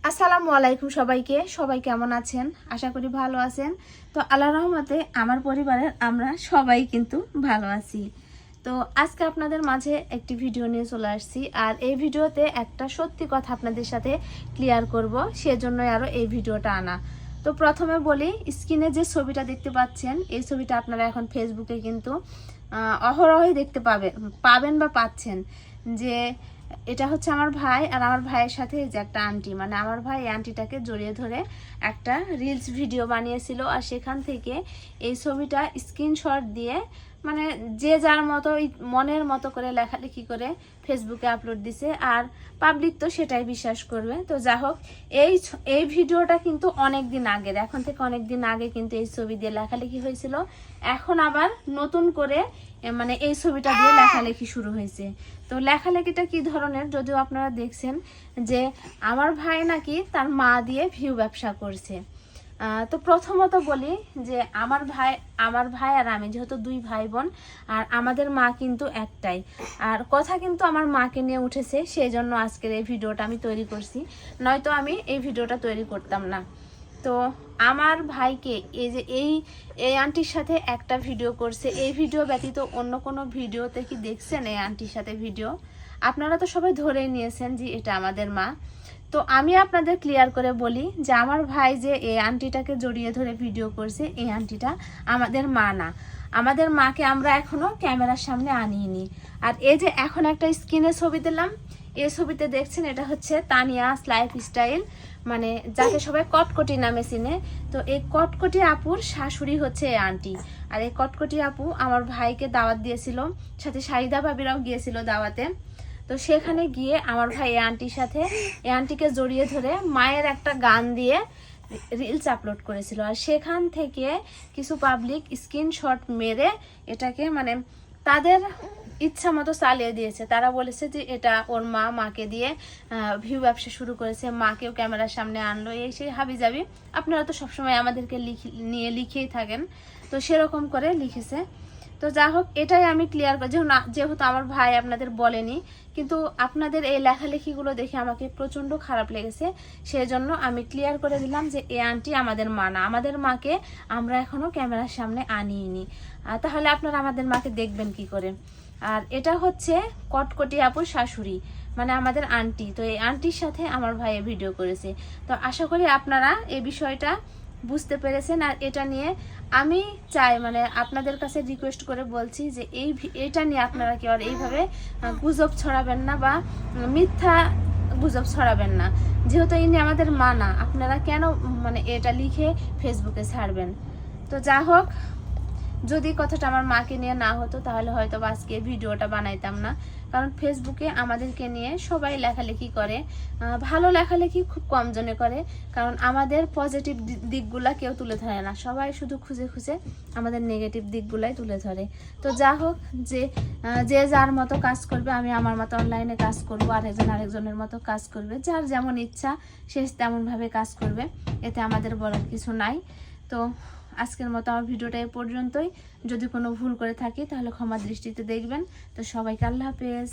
আসসালামু আলাইকুম সবাই কেমন আছেন? আশা করি ভালো আছেন। তো আল্লাহর রহমতে আমার পরিবারের আমরা সবাই কিন্তু ভালো আছি। তো আজকে আপনাদের মাঝে একটি ভিডিও নিয়ে চলে আসছি, আর এই ভিডিওতে একটা সত্যি কথা আপনাদের সাথে ক্লিয়ার করব, সেজন্যই আরও এই ভিডিওটা আনা। তো প্রথমে বলি, স্ক্রিনে যে ছবিটা দেখতে পাচ্ছেন, এই ছবিটা আপনারা এখন ফেসবুকে কিন্তু অহরহই দেখতে পাবেন বা পাচ্ছেন। যে এটা হচ্ছে আমার ভাই, আর আমার ভাইয়ের সাথে এই যে একটা আন্টি, মানে আমার ভাই এই আন্টিটাকে জড়িয়ে ধরে একটা রিলস ভিডিও বানিয়েছিল, আর সেখান থেকে এই ছবিটা স্ক্রিনশট দিয়ে মানে যে যার মতো মনের মতো করে লেখালেখি করে ফেসবুকে আপলোড দিছে, আর পাবলিক তো সেটাই বিশ্বাস করবে। তো যা হোক, এই ভিডিওটা কিন্তু অনেক দিন আগের, এখন থেকে অনেক দিন আগে কিন্তু এই ছবি দিয়ে লেখালেখি হয়েছিল। এখন আবার নতুন করে মানে এই ছবিটা দিয়ে লেখালেখি শুরু হয়েছে। তো লেখালেখিটা কি ধরনের, যদিও আপনারা দেখছেন যে আমার ভাই নাকি তার মা দিয়ে ভিউ ব্যবসা করছে। তো প্রথমত বলি যে আমার ভাই আর আমি যেহেতু দুই ভাই বোন, আর আমাদের মা কিন্তু একটাই, আর কথা কিন্তু আমার মাকে নিয়ে উঠেছে, সেই জন্য আজকের এই ভিডিওটা আমি তৈরি করছি, নয়তো আমি এই ভিডিওটা তৈরি করতাম না। তো আমার ভাইকে এই যে এই আন্টির সাথে একটা ভিডিও করছে, এই ভিডিও ব্যতীত অন্য কোনো ভিডিওতে কি দেখছেন এই আন্টির সাথে ভিডিও? আপনারা তো সবাই ধরেই নিয়েছেন যে এটা আমাদের মা। তো আমি আপনাদের ক্লিয়ার করে বলি যে আমার ভাই যে এই আন্টিটাকে জড়িয়ে ধরে ভিডিও করছে, এই আন্টিটা আমাদের মা না। আমাদের মাকে আমরা এখনো ক্যামেরার সামনে আনিনি। আর এই যে এখন একটা স্ক্রিনে ছবি দিলাম, এই ছবিতে দেখছেন এটা হচ্ছে তানিয়াস লাইফস্টাইল, মানে যাকে সবাই কটকটি নামে চিনে। তো এই কটকটি আপুর শাশুড়ি হচ্ছে এই আন্টি, আর এই কটকটি আপু আমার ভাইকে দাওয়াত দিয়েছিল, সাথে শাহিদা ভাবিরাও গিয়েছিল দাওয়াতে। তো সেখানে গিয়ে আমার ভাই এই আন্টিকে জড়িয়ে ধরে মায়ের একটা গান দিয়ে রিলস আপলোড করেছিল, আর সেখান থেকে কিছু পাবলিক স্ক্রিনশট মেরে এটাকে মানে তাদের ইচ্ছা মতো চালিয়ে দিয়েছে। তারা বলেছে যে এটা ওর মাকে দিয়ে ভিউ ব্যবসা শুরু করেছে, মাকেও ক্যামেরার সামনে আনলো, এই সেই হাবিজাবি। আপনারা তো সবসময় আমাদেরকে নিয়ে লিখেই থাকেন, তো সেরকম করে লিখেছে। তো যা হোক, এটাই আমি ক্লিয়ার করি, যেহেতু আমার ভাই আপনাদের বলেনি, কিন্তু আপনাদের এই লেখালেখিগুলো দেখে আমাকে প্রচণ্ড খারাপ লেগেছে, সেই জন্য আমি ক্লিয়ার করে দিলাম যে এই আন্টি আমাদের মা না, আমাদের মাকে আমরা এখনও ক্যামেরার সামনে আনিনি। তাহলে আপনারা আমাদের মাকে দেখবেন কি করে? আর এটা হচ্ছে কটকটি আপুর শাশুড়ি, মানে আমাদের আন্টি। তো এই আন্টির সাথে আমার ভাইয়ে ভিডিও করেছে। তো আশা করি আপনারা এই বিষয়টা বুঝতে পেরেছেন। আর এটা নিয়ে আমি চাই, মানে আপনাদের কাছে রিকোয়েস্ট করে বলছি যে এটা নিয়ে আপনারা কেউ আর এইভাবে গুজব ছড়াবেন না, বা মিথ্যা গুজব ছড়াবেন না। যেহেতু ইনি আমাদের মা না, আপনারা কেন মানে এটা লিখে ফেসবুকে ছাড়বেন? তো যা হোক, যদি কথাটা আমার মাকে নিয়ে না হতো তাহলে হয়তো আজকে ভিডিওটা বানাইতাম না। কারণ ফেসবুকে আমাদেরকে নিয়ে সবাই লেখালেখি করে, ভালো লেখালেখি খুব কম জনে করে, কারণ আমাদের পজিটিভ দিকগুলা কেউ তুলে ধরে না, সবাই শুধু খুঁজে খুঁজে আমাদের নেগেটিভ দিকগুলাই তুলে ধরে। তো যা হোক, যে যার মতো কাজ করবে, আমি আমার মতো অনলাইনে কাজ করবো, আরেকজনের মতো কাজ করবে, যার যেমন ইচ্ছা সে তেমনভাবে কাজ করবে, এতে আমাদের বলার কিছু নাই। তো আজকের মতো আমার ভিডিওটা এ পর্যন্তই। যদি কোনো ভুল করে থাকি তাহলে ক্ষমা দৃষ্টিতে দেখবেন। তো সবাইকে আল্লাহ হাফেজ।